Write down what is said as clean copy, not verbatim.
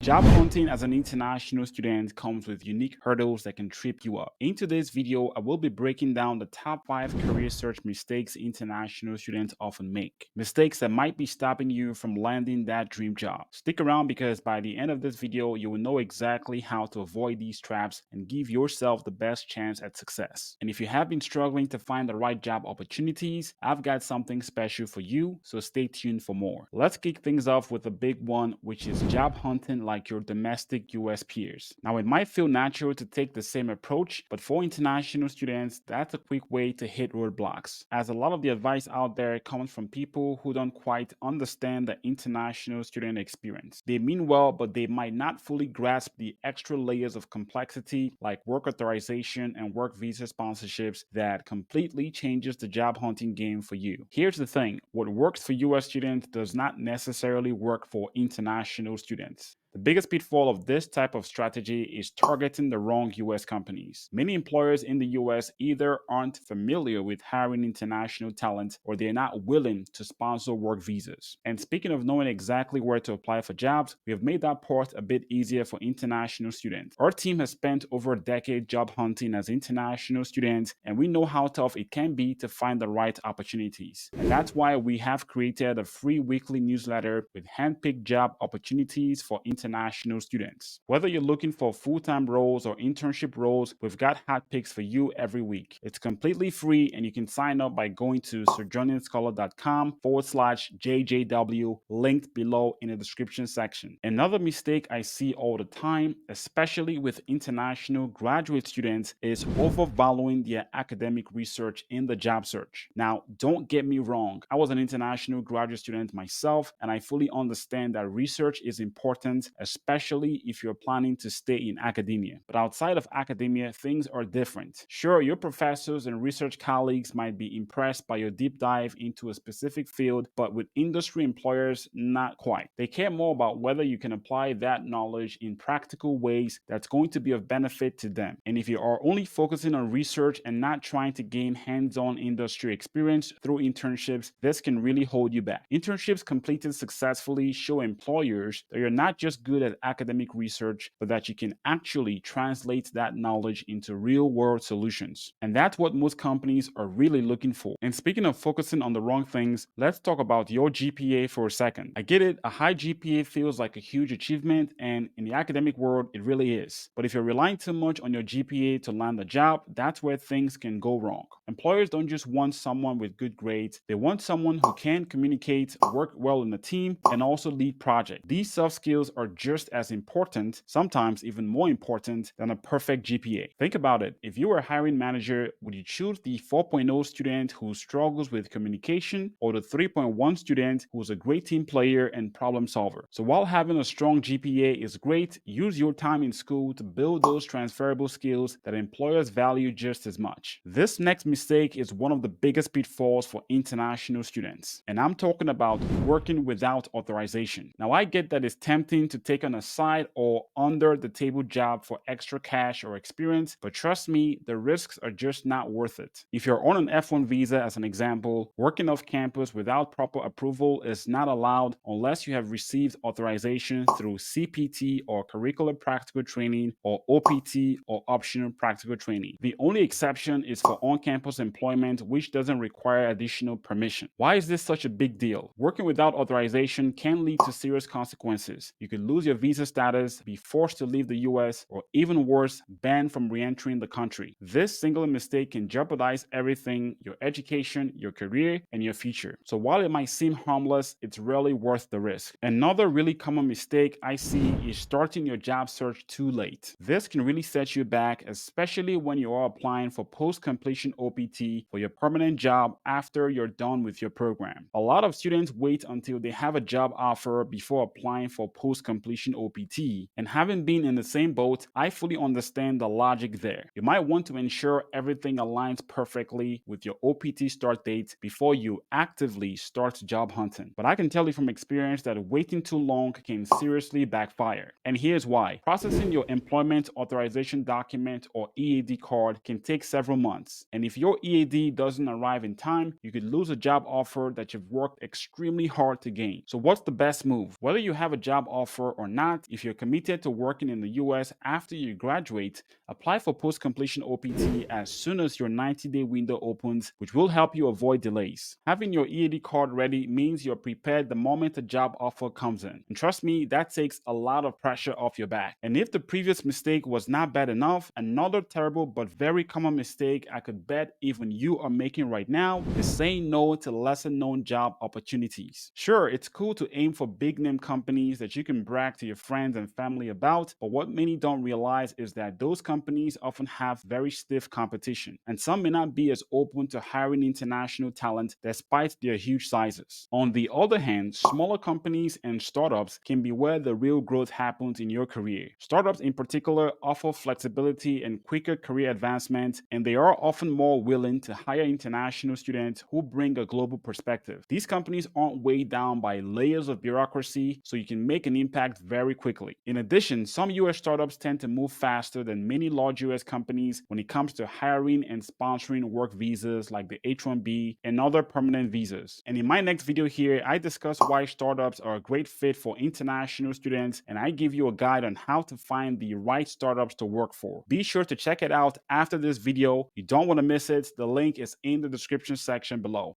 Job hunting as an international student comes with unique hurdles that can trip you up. In today's video, I will be breaking down the top 5 career search mistakes international students often make. Mistakes that might be stopping you from landing that dream job. Stick around because by the end of this video, you will know exactly how to avoid these traps and give yourself the best chance at success. And if you have been struggling to find the right job opportunities, I've got something special for you, so stay tuned for more. Let's kick things off with a big one, which is job hunting like your domestic US peers. Now, it might feel natural to take the same approach, but for international students, that's a quick way to hit roadblocks, as a lot of the advice out there comes from people who don't quite understand the international student experience. They mean well, but they might not fully grasp the extra layers of complexity like work authorization and work visa sponsorships that completely changes the job hunting game for you. Here's the thing, what works for US students does not necessarily work for international students. The biggest pitfall of this type of strategy is targeting the wrong US companies. Many employers in the US either aren't familiar with hiring international talent or they're not willing to sponsor work visas. And speaking of knowing exactly where to apply for jobs, we have made that part a bit easier for international students. Our team has spent over a decade job hunting as international students, and we know how tough it can be to find the right opportunities. And that's why we have created a free weekly newsletter with handpicked job opportunities for international students. Whether you're looking for full-time roles or internship roles, we've got hot picks for you every week. It's completely free and you can sign up by going to sojourningscholar.com/JJW, linked below in the description section. Another mistake I see all the time, especially with international graduate students, is overvaluing their academic research in the job search. Now, don't get me wrong, I was an international graduate student myself, and I fully understand that research is important, especially if you're planning to stay in academia. But outside of academia, things are different. Sure, your professors and research colleagues might be impressed by your deep dive into a specific field, but with industry employers, not quite. They care more about whether you can apply that knowledge in practical ways that's going to be of benefit to them. And if you are only focusing on research and not trying to gain hands-on industry experience through internships, this can really hold you back. Internships completed successfully show employers that you're not just good at academic research, but that you can actually translate that knowledge into real-world solutions. And that's what most companies are really looking for. And speaking of focusing on the wrong things, let's talk about your GPA for a second. I get it, a high GPA feels like a huge achievement, and in the academic world, it really is. But if you're relying too much on your GPA to land a job, that's where things can go wrong. Employers don't just want someone with good grades, they want someone who can communicate, work well in a team, and also lead projects. These soft skills are just as important, sometimes even more important, than a perfect GPA. Think about it. If you were a hiring manager, would you choose the 4.0 student who struggles with communication or the 3.1 student who's a great team player and problem solver? So while having a strong GPA is great, use your time in school to build those transferable skills that employers value just as much. This next mistake is one of the biggest pitfalls for international students, and I'm talking about working without authorization. Now, I get that it's tempting to take on a side or under the table job for extra cash or experience, but trust me, the risks are just not worth it. If you're on an F1 visa, as an example, working off campus without proper approval is not allowed unless you have received authorization through CPT or curricular practical training or OPT or optional practical training. The only exception is for on-campus employment, which doesn't require additional permission. Why is this such a big deal? Working without authorization can lead to serious consequences. You could lose your visa status, be forced to leave the US, or even worse, banned from re-entering the country. This single mistake can jeopardize everything: your education, your career, and your future. So while it might seem harmless, it's really worth the risk. Another really common mistake I see is starting your job search too late. This can really set you back, especially when you are applying for post-completion OPT for your permanent job after you're done with your program. A lot of students wait until they have a job offer before applying for post-completion OPT, and having been in the same boat, I fully understand the logic there. You might want to ensure everything aligns perfectly with your OPT start date before you actively start job hunting. But I can tell you from experience that waiting too long can seriously backfire. And here's why. Processing your employment authorization document or EAD card can take several months. And if your EAD doesn't arrive in time, you could lose a job offer that you've worked extremely hard to gain. So what's the best move? Whether you have a job offer offer or not, if you're committed to working in the US after you graduate, apply for post-completion OPT as soon as your 90-day window opens, which will help you avoid delays. Having your EAD card ready means you're prepared the moment a job offer comes in. And trust me, that takes a lot of pressure off your back. And if the previous mistake was not bad enough, another terrible but very common mistake I could bet even you are making right now is saying no to lesser known job opportunities. Sure, it's cool to aim for big name companies that you can brag to your friends and family about, but what many don't realize is that those companies often have very stiff competition, and some may not be as open to hiring international talent despite their huge sizes. On the other hand, smaller companies and startups can be where the real growth happens in your career. Startups in particular offer flexibility and quicker career advancement, and they are often more willing to hire international students who bring a global perspective. These companies aren't weighed down by layers of bureaucracy, so you can make an impact very quickly. In addition, some US startups tend to move faster than many large US companies when it comes to hiring and sponsoring work visas like the H-1B and other permanent visas. And in my next video here, I discuss why startups are a great fit for international students, and I give you a guide on how to find the right startups to work for. Be sure to check it out after this video. You don't want to miss it. The link is in the description section below.